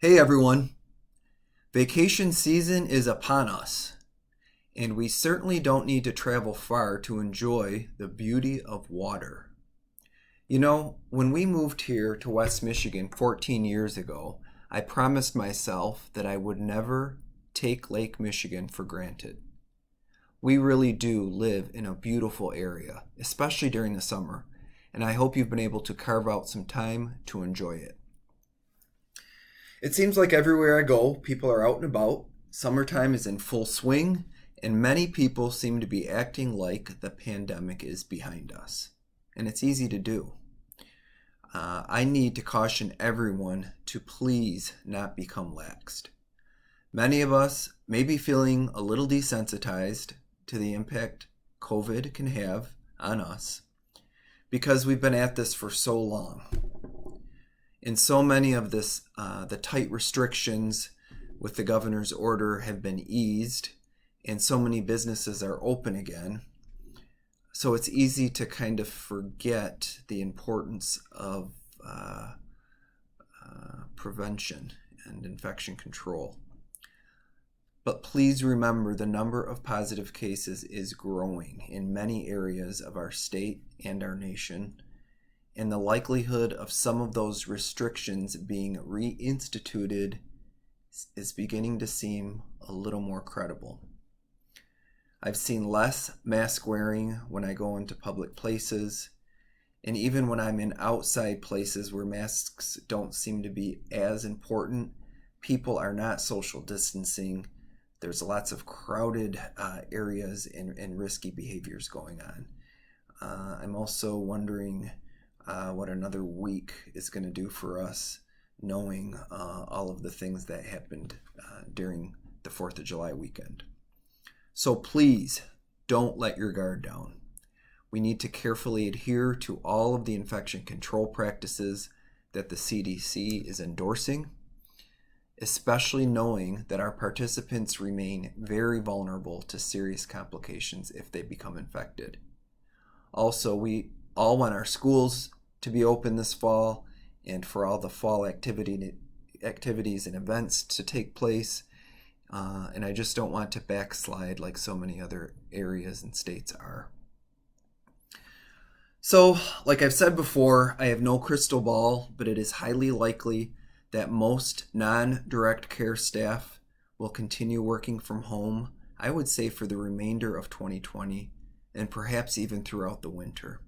Hey everyone, vacation season is upon us, and we certainly don't need to travel far to enjoy the beauty of water. You know, when we moved here to West Michigan 14 years ago, I promised myself that I would never take Lake Michigan for granted. We really do live in a beautiful area, especially during the summer, and I hope you've been able to carve out some time to enjoy it. It seems like everywhere I go, people are out and about. Summertime is in full swing, and many people seem to be acting like the pandemic is behind us. And it's easy to do. I need to caution everyone to please not become laxed. Many of us may be feeling a little desensitized to the impact COVID can have on us because we've been at this for so long. And so many of the tight restrictions with the governor's order have been eased, and so many businesses are open again. So it's easy to kind of forget the importance of prevention and infection control. But please remember the number of positive cases is growing in many areas of our state and our nation, and the likelihood of some of those restrictions being reinstituted is beginning to seem a little more credible. I've seen less mask wearing when I go into public places, and even when I'm in outside places where masks don't seem to be as important, people are not social distancing. There's lots of crowded areas and risky behaviors going on. I'm also wondering what another week is going to do for us, knowing all of the things that happened during the 4th of July weekend. So please don't let your guard down. We need to carefully adhere to all of the infection control practices that the CDC is endorsing, especially knowing that our participants remain very vulnerable to serious complications if they become infected. Also, we all want our schools to be open this fall and for all the fall activities and events to take place. And I just don't want to backslide like so many other areas and states are. So, like I've said before, I have no crystal ball, but it is highly likely that most non-direct care staff will continue working from home, I would say for the remainder of 2020 and perhaps even throughout the winter.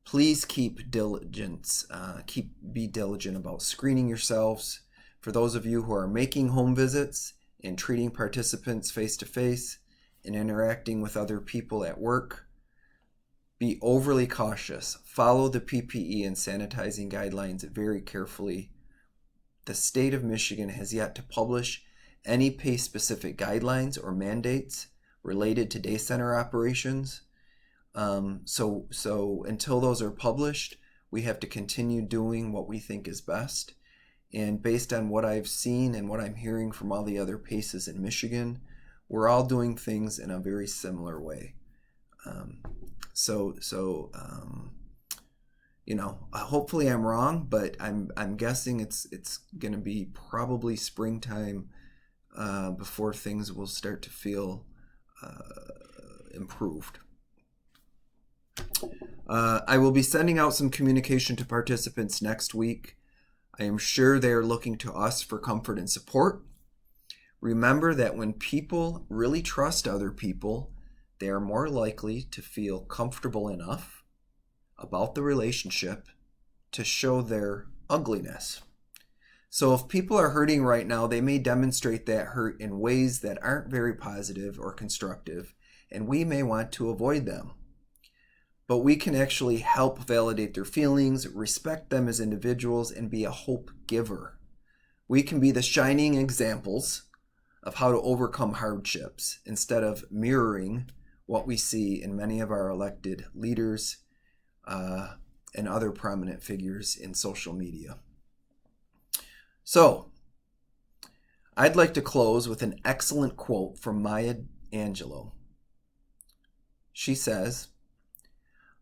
Please be diligent about screening yourselves. For those of you who are making home visits and treating participants face-to-face and interacting with other people at work, be overly cautious. Follow the PPE and sanitizing guidelines very carefully. The state of Michigan has yet to publish any PACE-specific guidelines or mandates related to day center operations. So until those are published, we have to continue doing what we think is best. And based on what I've seen and what I'm hearing from all the other PACEs in Michigan, we're all doing things in a very similar way. Hopefully I'm wrong, but I'm guessing it's going to be probably springtime before things will start to feel improved. I will be sending out some communication to participants next week. I am sure they are looking to us for comfort and support. Remember that when people really trust other people, they are more likely to feel comfortable enough about the relationship to show their ugliness. So if people are hurting right now, they may demonstrate that hurt in ways that aren't very positive or constructive, and we may want to avoid them. But we can actually help validate their feelings, respect them as individuals, and be a hope giver. We can be the shining examples of how to overcome hardships instead of mirroring what we see in many of our elected leaders and other prominent figures in social media. So, I'd like to close with an excellent quote from Maya Angelou. She says,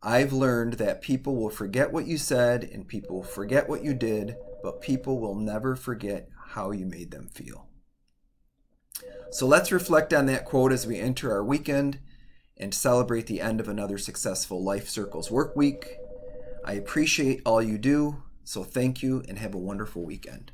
"I've learned that people will forget what you said and people will forget what you did, but people will never forget how you made them feel. So let's reflect on that quote as we enter our weekend and celebrate the end of another successful Life Circles work week. I appreciate all you do, so thank you and have a wonderful weekend.